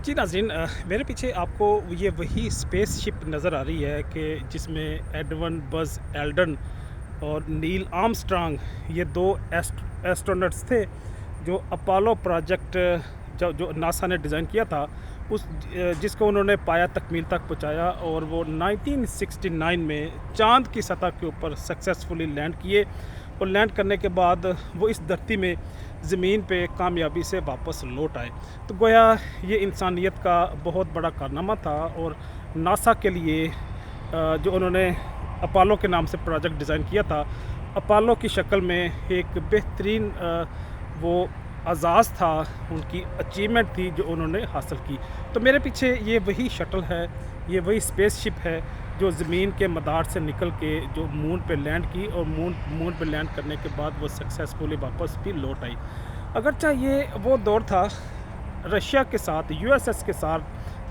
जी नाज़रीन, मेरे पीछे आपको ये वही स्पेस शिप नज़र आ रही है कि जिसमें एडवन बज़ एल्ड्रिन और नील आर्मस्ट्रांग ये दो एस्ट्रोनट्स थे जो अपोलो प्रोजेक्ट जो जो नासा ने डिज़ाइन किया था जिसको उन्होंने पाया तकमील तक पहुंचाया और वो 1969 में चांद की सतह के ऊपर सक्सेसफुली लैंड किए और लैंड करने के बाद वो इस धरती में ज़मीन पे कामयाबी से वापस लौट आए। तो गोया ये इंसानियत का बहुत बड़ा कारनामा था और नासा के लिए जो उन्होंने अपोलो के नाम से प्रोजेक्ट डिज़ाइन किया था, अपोलो की शक्ल में एक बेहतरीन वो आज़ाज़ था, उनकी अचीवमेंट थी जो उन्होंने हासिल की। तो मेरे पीछे ये वही शटल है, ये वही स्पेस शिप है जो ज़मीन के मदार से निकल के जो मून पे लैंड की और मून पे लैंड करने के बाद वो सक्सेसफुली वापस भी लौट आई। अगरचे ये वो दौर था रशिया के साथ, यूएसएस के साथ,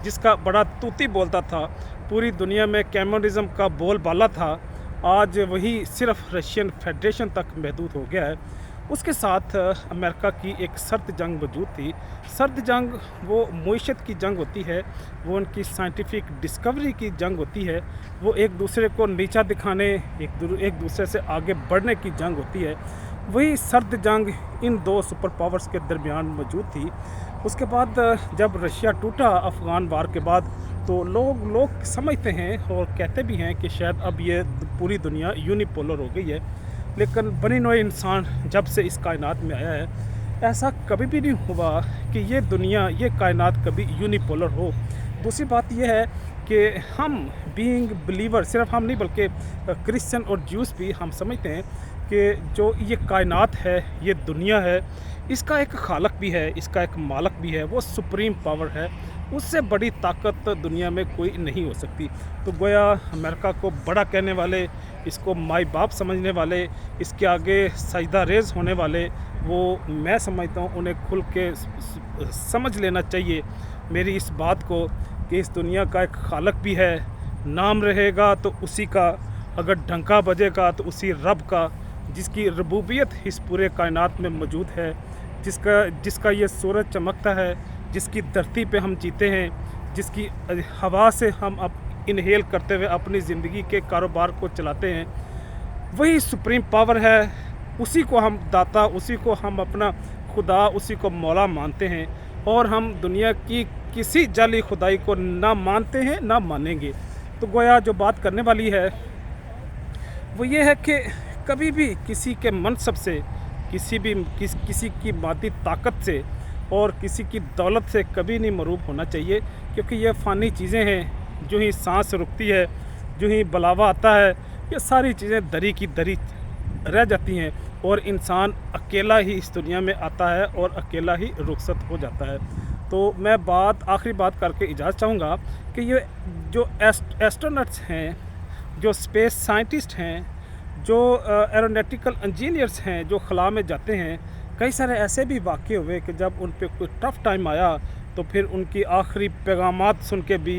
जिसका बड़ा तूती बोलता था, पूरी दुनिया में कम्युनिज़्म का बोलबाला था, आज वही सिर्फ रशियन फेडरेशन तक महदूद हो गया है। उसके साथ अमेरिका की एक सर्द जंग मौजूद थी। सर्द जंग वो मईशत की जंग होती है, वो उनकी साइंटिफिक डिस्कवरी की जंग होती है, वो एक दूसरे को नीचा दिखाने, एक दूसरे से आगे बढ़ने की जंग होती है। वही सर्द जंग इन दो सुपर पावर्स के दरमियान मौजूद थी। उसके बाद जब रशिया टूटा अफ़गान वार के बाद, तो लोग समझते हैं और कहते भी हैं कि शायद अब ये पूरी दुनिया यूनिपोलर हो गई है। लेकिन बनी नोए इंसान जब से इस कायनात में आया है, ऐसा कभी भी नहीं हुआ कि ये दुनिया, ये कायनात कभी यूनिपोलर हो। दूसरी बात यह है कि हम बीइंग बिलीवर, सिर्फ हम नहीं बल्कि क्रिश्चियन और ज्यूस भी हम समझते हैं कि जो ये कायनात है, ये दुनिया है, इसका एक खालक भी है, इसका एक मालक भी है, वो सुप्रीम पावर है। उससे बड़ी ताकत दुनिया में कोई नहीं हो सकती। तो गोया अमेरिका को बड़ा कहने वाले, इसको माई बाप समझने वाले, इसके आगे सजदा रेज़ होने वाले, वो मैं समझता हूँ उन्हें खुल के समझ लेना चाहिए मेरी इस बात को कि इस दुनिया का एक खालक भी है। नाम रहेगा तो उसी का, अगर डंका बजेगा तो उसी रब का, जिसकी रबूबियत इस पूरे कायनात में मौजूद है, जिसका ये सूरज चमकता है, जिसकी धरती पे हम जीते हैं, जिसकी हवा से हम अब इनहेल करते हुए अपनी ज़िंदगी के कारोबार को चलाते हैं, वही सुप्रीम पावर है। उसी को हम दाता, उसी को हम अपना खुदा, उसी को मौला मानते हैं और हम दुनिया की किसी जाली खुदाई को ना मानते हैं ना मानेंगे। तो गोया जो बात करने वाली है वो ये है कि कभी भी किसी के मनसब से, किसी की मादी ताकत से और किसी की दौलत से कभी नहीं मरूब होना चाहिए, क्योंकि ये फ़ानी चीज़ें हैं। जो ही सांस रुकती है, जो ही बुलावा आता है, ये सारी चीज़ें दरी की दरी रह जाती हैं और इंसान अकेला ही इस दुनिया में आता है और अकेला ही रुखसत हो जाता है। तो मैं आखिरी बात करके इजाज़त चाहूँगा कि ये जो एस्ट्रोनट्स हैं, जो स्पेस साइंटिस्ट हैं, जो एरोनॉटिकल इंजीनियर्स हैं, जो खला में जाते हैं, कई सारे ऐसे भी वाक़ये हुए कि जब उन पे कोई टफ़ टाइम आया तो फिर उनकी आखिरी पैगामात सुन के भी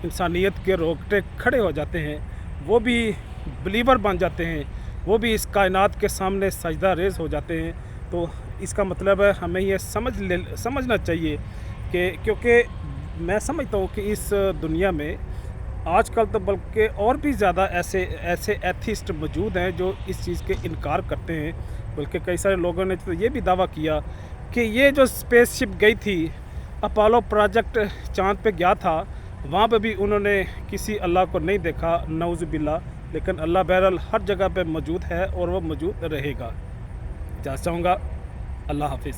इंसानियत के रोंगटे खड़े हो जाते हैं। वो भी बिलीवर बन जाते हैं, वो भी इस कायनात के सामने सजदा रेज़ हो जाते हैं। तो इसका मतलब है हमें ये समझना चाहिए कि, क्योंकि मैं समझता हूँ कि इस दुनिया में आजकल तो बल्कि और भी ज़्यादा ऐसे एथिस्ट मौजूद हैं जो इस चीज़ के इनकार करते हैं। बल्कि कई सारे लोगों ने तो ये भी दावा किया कि ये जो स्पेसशिप गई थी, अपोलो प्रोजेक्ट चाँद पे गया था, वहाँ पे भी उन्होंने किसी अल्लाह को नहीं देखा, नऊज़ बिल्लाह। लेकिन अल्लाह बहरहाल हर जगह पे मौजूद है और वो मौजूद रहेगा। चाहूँगा। अल्लाह हाफिज़।